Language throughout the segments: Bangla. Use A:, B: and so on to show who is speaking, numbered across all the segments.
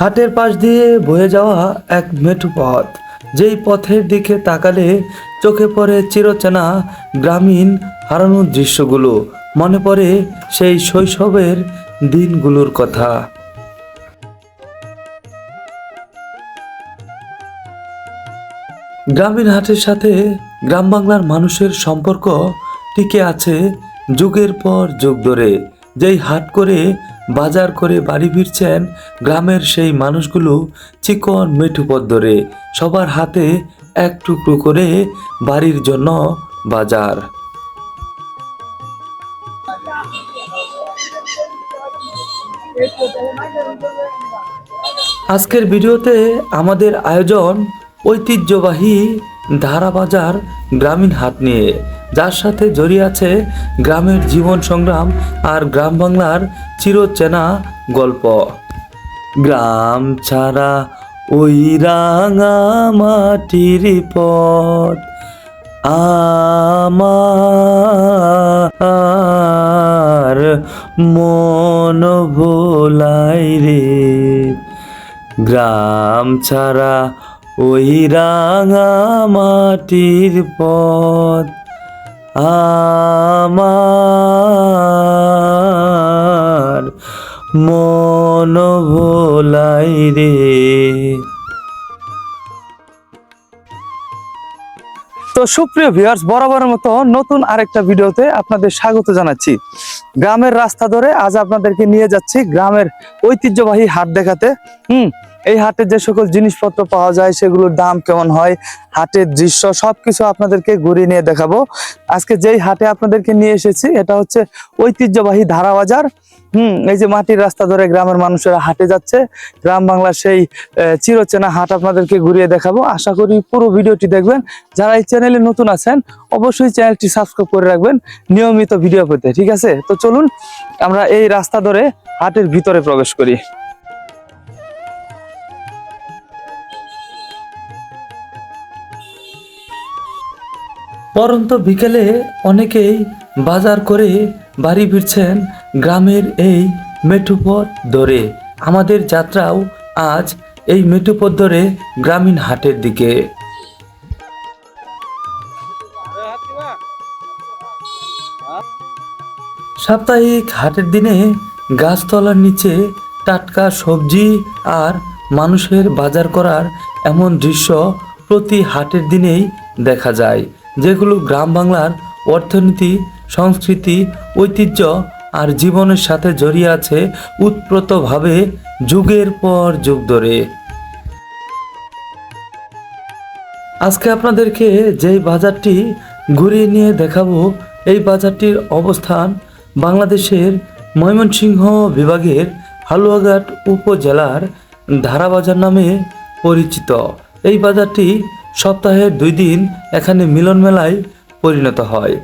A: হাটের পাশ দিয়ে বয়ে যাওয়া এক মেঠো পথ, যেই পথের দিকে তাকালে চোখে পড়ে চিরচেনা গ্রামীণ হারানোর দৃশ্যগুলো। মনে পড়ে সেই শৈশবের দিনগুলোর কথা। গ্রামীণ হাটের সাথে গ্রাম বাংলার মানুষের সম্পর্ক টিকে আছে যুগের পর যুগ ধরে। যেই হাট করে বাজার করে বাড়ি ফিরছেন গ্রামের সেই মানুষগুলো চিকন মেঠো পথ ধরে, সবার হাতে এক টুকরো করে বাড়ির জন্য বাজার। আজকের ভিডিওতে আমাদের আয়োজন ঐতিহ্যবাহী ধারা বাজার গ্রামীণ হাট নিয়ে, যার সাথে জড়িয়ে আছে গ্রামের জীবন সংগ্রাম আর গ্রাম বাংলার চিরচেনা গল্প। গ্রাম ছাড়া ওই রাঙা মাটির পথ আমার মন ভোলাই রে। গ্রাম ছাড়া ওই রাঙা মাটির পথ আমার মন ভোলাই রে। তো সুপ্রিয় ভিউয়ার্স, বরাবরের মতো নতুন আরেকটা ভিডিওতে আপনাদের স্বাগত জানাচ্ছি। গ্রামের রাস্তা ধরে আজ আপনাদেরকে নিয়ে যাচ্ছি গ্রামের ঐতিহ্যবাহী হাট দেখাতে। এই হাটে যে সকল জিনিসপত্র পাওয়া যায়, সেগুলোর দাম কেমন হয়, হাটের দৃশ্য সবকিছু আপনাদেরকে ঘুরিয়ে নিয়ে দেখাবো। আজকে যেই হাটে আপনাদেরকে নিয়ে এসেছি এটা হচ্ছে ঐতিহ্যবাহী ধারা বাজার। এই যে মাটির রাস্তা ধরে গ্রামের মানুষেরা হাটে যাচ্ছে, গ্রাম বাংলার সেই চিরচেনা হাট আপনাদেরকে ঘুরিয়ে দেখাবো। আশা করি পুরো ভিডিওটি দেখবেন। যারা এই চ্যানেলে নতুন আছেন অবশ্যই চ্যানেলটি সাবস্ক্রাইব করে রাখবেন নিয়মিত ভিডিও পেতে, ঠিক আছে? তো চলুন আমরা এই রাস্তা ধরে হাটের ভিতরে প্রবেশ করি। পরন্ত বিকেলে অনেকেই বাজার করে বাড়ি ফিরছেন গ্রামের এই মেঠো পথ ধরে। আমাদের যাত্রাও আজ এই মেঠো পথ ধরে গ্রামীণ হাটের দিকে। সাপ্তাহিক হাটের দিনে গাছতলার নিচে টাটকা সবজি আর মানুষের বাজার করার এমন দৃশ্য প্রতি হাটের দিনেই দেখা যায়, যেগুলো গ্রাম বাংলার অর্থনীতি, সংস্কৃতি, ঐতিহ্য আর জীবনের সাথে জড়িয়ে আছে ওতপ্রোতভাবে যুগের পর যুগ ধরে। আজকে আপনাদেরকে যেই বাজারটি ঘুরিয়ে নিয়ে দেখাবো, এই বাজারটির অবস্থান বাংলাদেশের ময়মনসিংহ বিভাগের হালুয়াঘাট উপজেলার ধারাবাজার নামে পরিচিত। এই বাজারটি সপ্তাহে 2 দিন এখানে মিলন মেলায় পরিণত হয়।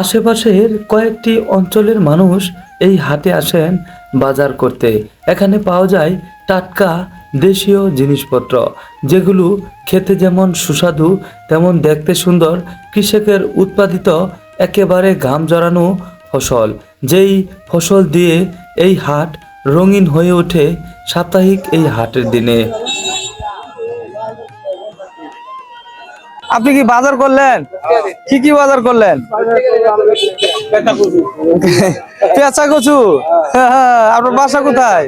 A: আশেপাশের কয়েকটি অঞ্চলের মানুষ এই হাটে আসেন বাজার করতে। এখানে পাওয়া যায় টাটকা দেশীয় জিনিসপত্র, যেগুলো খেতে যেমন সুস্বাদু তেমন দেখতে সুন্দর। কৃষকের উৎপাদিত একেবারে ঘাম জড়ানো ফসল, যেই ফসল দিয়ে এই হাট রঙিন হয়ে ওঠে সাপ্তাহিক এই হাটের দিনে। আপনি কি বাজার করলেন? কি কি বাজার করলেন? পেঁচা কচু। আপনার বাসা কোথায়?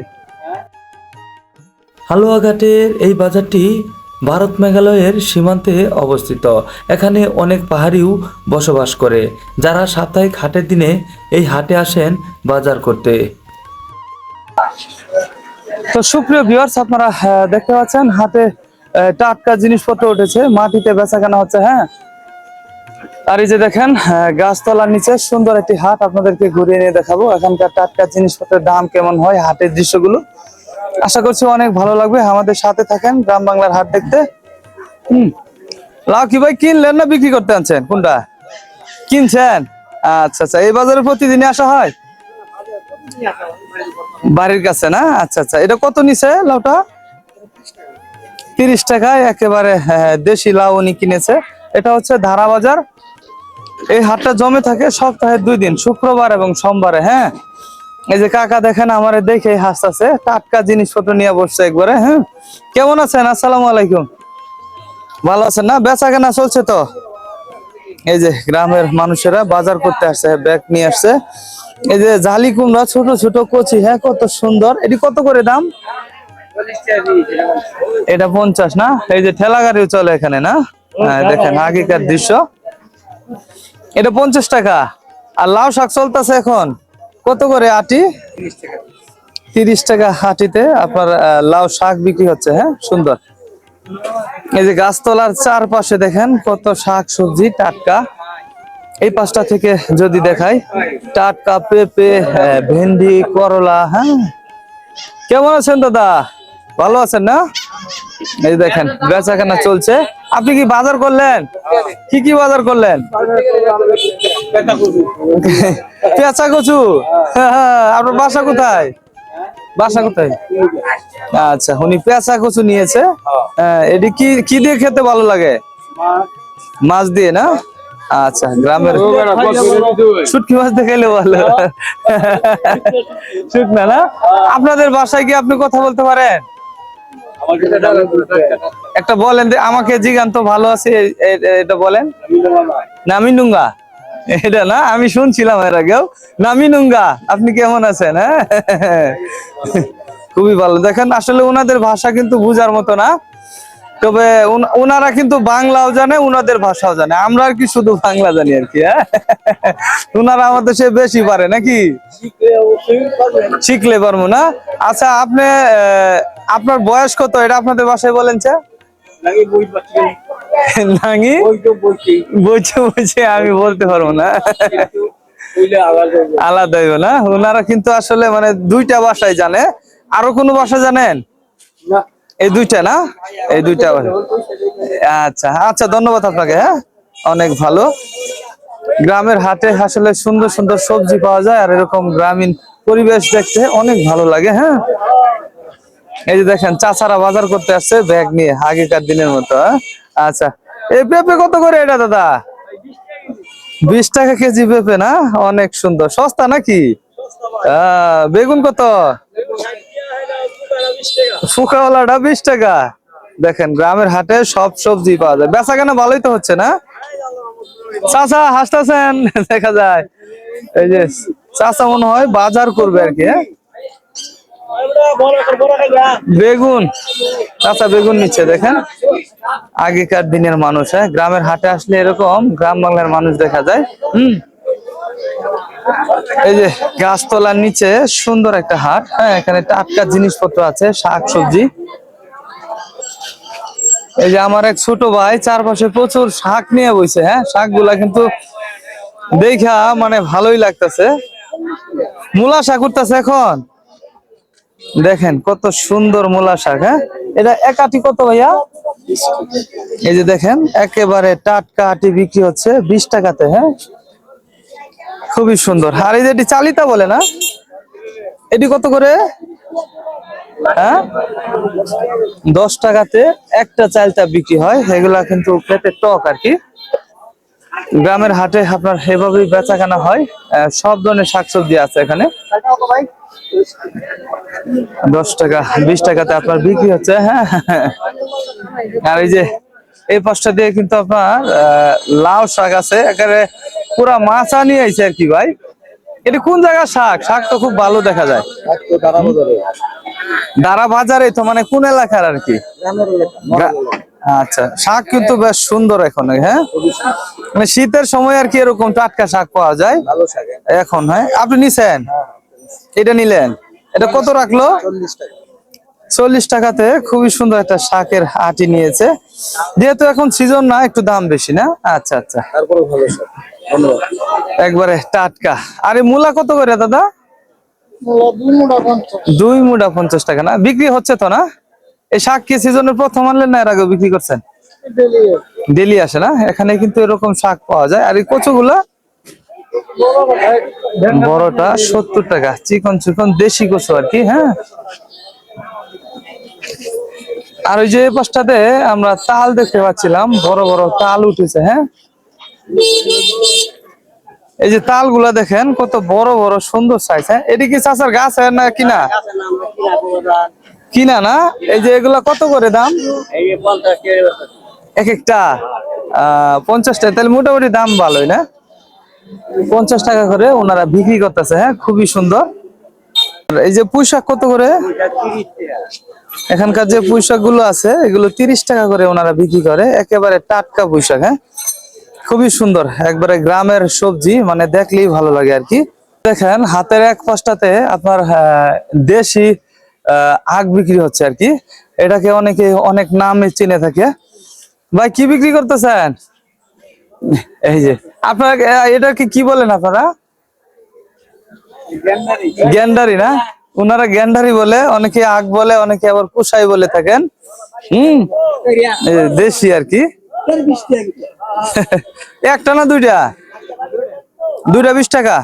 A: হালুয়াঘাটের এই বাজারটি ভারত মেঘালয়ের সীমান্তে অবস্থিত। এখানে অনেক পাহাড়িও বসবাস করে, যারা সাপ্তাহিক হাটের দিনে এই হাটে আসেন বাজার করতে। তো সুপ্রিয় ভিউয়ার্স, আপনারা দেখতে পাচ্ছেন হাটে টাটকা জিনিসপত্র উঠেছে, মাটিতে বেচাকেনা হচ্ছে। আর এই যে দেখেন গাছতলার নিচে সুন্দর একটি হাট আপনাদেরকে ঘুরিয়ে নিয়ে দেখাবো। এখানকার টাটকা জিনিসপত্রের দাম কেমন হয়, হাটের দৃশ্যগুলো আশা করছি অনেক ভালো লাগবে। আমাদের সাথে থাকেন গ্রাম বাংলার হাট দেখতে। লাউ কি ভাই কিনলেন না বিক্রি করতে আনছেন? কোনটা কিনছেন? আচ্ছা আচ্ছা, এই বাজারে প্রতিদিনই আসা হয় বাড়ির কাছে না? আচ্ছা আচ্ছা, এটা কত নিছে লাউটা? 30 টাকায় একেবারে দেশি লাউ উনি কিনেছে। এটা হচ্ছে ধারা বাজার। এই হাটটা জমে থাকে সপ্তাহে 2 দিন, শুক্রবার এবং সোমবারে। এই যে কাকা দেখেন আমারে দেখে হাসতেছে, টাটকা জিনিসপত্র নিয়ে বসছে একবারে। হ্যাঁ, কেমন আছেন? আসসালামু আলাইকুম। ভালো আছেন না? বেচা কেনা চলছে তো? এই যে গ্রামের মানুষেরা বাজার করতে আসছে, ব্যাগ নিয়ে আসছে। এই যে জালি কুমড়া ছোট ছোট কচি, হ্যাঁ কত সুন্দর। এটি কত করে দাম? এটা 50 না? এই যে ঠেলা গাড়িও চলে এখানে না? হ্যাঁ, দেখেন আগেকার দৃশ্য। এটা 50 টাকা। আর লাউ শাক চলতেছে এখন কত করে আটি? 30 টাকা হাটিতে আপনার লাউ শাক বিক্রি হচ্ছে। হ্যাঁ, সুন্দর। এই যে গাছতলার চারপাশে দেখেন কত শাক সবজি টাটকা। এই পাশটা থেকে যদি দেখাই, টাটকা পেঁপে, ভেন্ডি, করলা। হ্যাঁ, কেমন আছেন দাদা? ভালো আছেন না? এই দেখেন বেচা কেনা চলছে। আপনি কি বাজার করলেন? কি কি বাজার করলেন? পেঁচা কচু। আপনার বাসা কোথায়? বাসা কোথায়? আচ্ছা, উনি পেঁচা কচু নিয়েছে। এটি কি কি দিয়ে খেতে ভালো লাগে? মাছ দিয়ে না? আচ্ছা, গ্রামের শুটকি মাছ দিয়ে খেলে ভালো। শুকনা না? আপনাদের বাসায় কি আপনি কথা বলতে পারেন? একটা বলেন, আমাকে জিগান তো ভালো আছে এটা বলেন। নামিনুঙ্গা, এটা না? আমি শুনছিলাম এর আগেও নামিনুঙ্গা। আপনি কেমন আছেন? হ্যাঁ, খুবই ভালো। দেখেন আসলে ওনাদের ভাষা কিন্তু বুঝার মতো না, তবে ওনারা কিন্তু বাংলাও জানে, ওনাদের ভাষাও জানে। আমরা আর কি শুধু বাংলা জানি আর কি। হ্যাঁ, ওনারা আমাদের সে বেশি পারে নাকি? শিখলে পারবো না? আচ্ছা, আপনি আপনার বয়স কত এটা আপনাদের বাসায় বলেন? নাঙ্গি বইছে বইছে আমি বলতে পারবো না, আলাদা হইব না। ওনারা কিন্তু আসলে মানে দুইটা ভাষায় জানে। আরো কোনো ভাষা জানেন? এই দুইটা না? এই দুইটা ভাষা। আচ্ছা আচ্ছা, ধন্যবাদ আপনাকে। হ্যাঁ, অনেক ভালো। গ্রামের হাটে আসলে সুন্দর সুন্দর সবজি পাওয়া যায়, আর এরকম গ্রামীণ পরিবেশ দেখতে অনেক ভালো লাগে। হ্যাঁ, এই যে দেখেন চাচারা বাজার করতে আসছে ব্যাগ নিয়ে আগেকার দিনের মতো। হ্যাঁ? আচ্ছা, এই পেঁপে কত করে এটা দাদা? 20 টাকা কেজি পেঁপে না? অনেক সুন্দর, সস্তা নাকি? বেগুন কত? শুকাওয়ালাটা 20 টাকা। দেখেন গ্রামের হাটে সব সবজি পাওয়া যায়, বেচা কেনা ভালোই তো হচ্ছে না? চাচা হাসতেছেন, দেখা যায়। এই যে চাচা মনে হয় বাজার করবে আর কি। হ্যাঁ, বেগুন, চাচা বেগুন নিচ্ছে। দেখেন আগেকার দিনের মানুষ। হ্যাঁ, গ্রামের হাটে আসলে এরকম গ্রাম বাংলার মানুষ দেখা যায়। এই যে গাছতলার নিচে সুন্দর একটা হাট। হ্যাঁ, এখানে টাটকা জিনিসপত্র আছে, শাক সবজি। এই যে আমার এক ছোট ভাই চারপাশে প্রচুর শাক নিয়ে বইছে। হ্যাঁ, শাকগুলা কিন্তু দেখা মানে ভালোই লাগতেছে। মূলা শাক উঠতেছে এখন। দেখেন কত সুন্দর মূলা শাক। হ্যাঁ, এটা এক আটি কত ভাইয়া? এই যে দেখেন একেবারে টাটকা আটি বিক্রি হচ্ছে 20 টাকাতে। হ্যাঁ, খুবই সুন্দর। আর এই যে এটি চালিতা বলে না, এটি কত করে? হ্যাঁ, 10 টাকাতে একটা চালটা বিক্রি হয়। এগুলা কিন্তু পেটে টক আর কি। গ্রামের হাটে আপনার এভাবেই বেচা কেনা হয়। সব ধরনের শাকসবজি আছে এখানে। 10 টাকা 20 টাকাতে আপনার বিক্রি হচ্ছে। হ্যাঁ, আর এই যে এই পাশটা দিয়ে কিন্তু আপনার লাউ শাক আছে, একেবারে পুরা মাছা নিয়ে আইছে আর কি ভাই। এটা কোন জায়গার শাক? শাক তো খুব ভালো দেখা যায়। দারা বাজারে তো, মানে কোন এলাকার আর কি? আচ্ছা, শাক কিন্তু বেশ সুন্দর এখন। হ্যাঁ, মানে শীতের সময় আর কি এরকম টাটকা শাক পাওয়া যায় এখন। হ্যাঁ, আপনি নিছেন? এটা নিলেন, এটা কত রাখলো? 40 টাকাতে খুবই সুন্দর একটা শাকের আটি নিয়েছে। যেহেতু এখন সিজন না, একটু দাম বেশি না? আচ্ছা আচ্ছা, একবারে টাটকা। আরে মূলা কত করে দাদা? 2 মুঠা 50 টাকা না? বিক্রি হচ্ছে তো না? এই শাক কি সিজনের প্রথম আনলেন না এর আগে বিক্রি করছেন? ডেলি আসে না? এখানে কিন্তু এরকম শাক পাওয়া যায়। আর এই কচুগুলা বড়টা 70 টাকা, চিকন চিকন দেশি কচু আর কি। হ্যাঁ, আর ওই যে পাশটাতে আমরা তাল দেখতে পাচ্ছিলাম, বড় বড় তাল উঠেছে। হ্যাঁ, এই যে তালগুলা দেখেন কত বড় বড় সুন্দর সাইজ। হ্যাঁ, এটি কি চাচার গাছ না কিনা? কিনা না? এই যে এগুলা কত করে দাম? এক একটা 50 টাকা, তাহলে মোটামুটি দাম ভালোই না? 50 টাকা করে ওনারা বিক্রি করতেছে। হ্যাঁ, খুবই সুন্দর। আর এই যে পুঁইশাক কত করে? এখানকার যে পুঁইশাক গুলো আছে এগুলো 30 টাকা করে ওনারা বিক্রি করে, একেবারে টাটকা পুঁইশাক। হ্যাঁ, খুবই সুন্দর, একবারে গ্রামের সবজি, মানে দেখলেই ভালো লাগে আর কি। দেখেন হাতের এক পাশটাতে আপনার দেশি আখ বিক্রি হচ্ছে আর কি। এটাকে অনেকে অনেক নামে চিনে থাকে। ভাই কি বিক্রি করতেছেন? এই যে আপনারা এটাকে কি বলেন আপনারা? গ্যান্ডারি না? ওনারা গ্যান্ডারি বলে, অনেকে আখ বলে, অনেকে আবার কুসাই বলে থাকেন। দেশি আর কি। একটা না দুইটা? দুইটা 20 টাকা,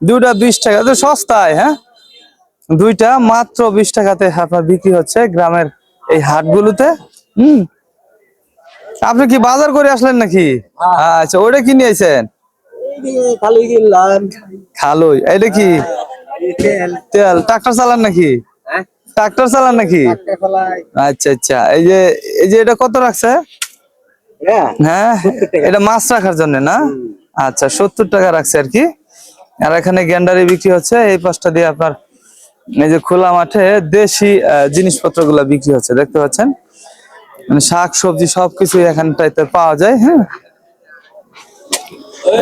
A: দুইটা 20 টাকা, তো সস্তায়। হ্যাঁ, দুইটা মাত্র 20 টাকাতে আপনার বিক্রি হচ্ছে গ্রামের এই হাটগুলোতে। আপনি কি বাজার করে আসলেন নাকি? আচ্ছা, ওইটা কি নিয়েছেন? খালুই, এটা কি তেল? ট্রাক্টর চালান নাকি? ট্রাক্টর চালান নাকি? আচ্ছা আচ্ছা, এই যে এটা কত রাখছে? হ্যাঁ, এটা মাছ রাখার জন্য না? আচ্ছা, 70 টাকা রাখছে আর কি। আর এখানে গ্যান্ডারি বিক্রি হচ্ছে এই পাশটা দিয়ে। আপনার এই যে খোলা মাঠে দেশি জিনিসপত্র গুলা বিক্রি হচ্ছে, দেখতে পাচ্ছেন। মানে শাক সবজি সবকিছু এখানটাতে পাওয়া যায়। হ্যাঁ,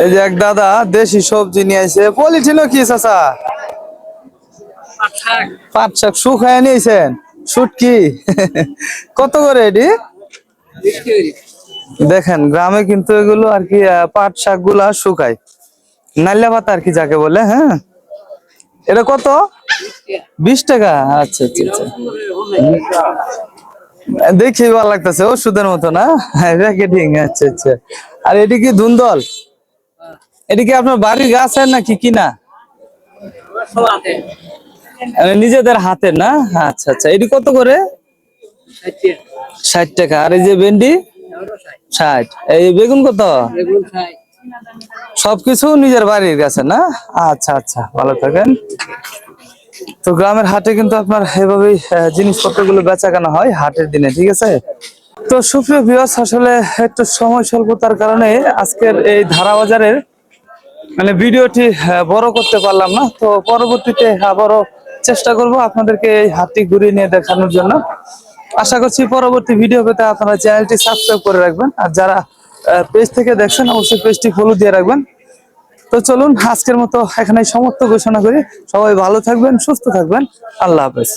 A: এই যে এক দাদা দেশি সবজি নিয়ে আসে। পলিথিন কি চাচা? পাট শাক শুকায় নিয়েছেন? শুটকি কত করে এটি? দেখেন গ্রামে কিন্তু এগুলো আর কি পাট শাক গুলা শুকায়, নাল্লা পাতা আর কি যাকে বলে। হ্যাঁ, এটা কত? 20 টাকা। আচ্ছা আচ্ছা আচ্ছা, দেখি ভালো লাগতেছে, ওষুধের মতো না? প্যাকেটিং। আচ্ছা আচ্ছা। আর এটি কি ধুন্দল? এটি কি আপনার বাড়ির গাছের নাকি কিনা? নিজেদের হাতের না? আচ্ছা আচ্ছা। এটি কত করে? 60 টাকা। আর এই যে ভেন্ডি? 60। এই বেগুন কত? সবকিছু নিজের বাড়ির গাছে না? আচ্ছা আচ্ছা, ভালো থাকেন। তো গ্রামের হাটে কিন্তু আপনার এভাবেই জিনিসপত্র গুলো বেচা কেনা হয় হাটের দিনে, ঠিক আছে? তো সুপ্রিয় ভিউয়ার্স, আসলে একটু সময় স্বল্পতার কারণে আজকের এই ধারা বাজারের মানে ভিডিওটি বড় করতে পারলাম না। তো পরবর্তীতে আবারও চেষ্টা করব আপনাদেরকে এই হাটটি ঘুরিয়ে নিয়ে দেখানোর জন্য। আশা করছি পরবর্তী ভিডিও পেতে আপনারা চ্যানেলটি সাবস্ক্রাইব করে রাখবেন, আর যারা পেজ থেকে দেখছেন অবশ্যই পেজটি ফলো দিয়ে রাখবেন। তো চলুন আজকের মতো এখানে সমাপ্ত ঘোষণা করি। সবাই ভালো থাকবেন, সুস্থ থাকবেন। আল্লাহ হাফেজ।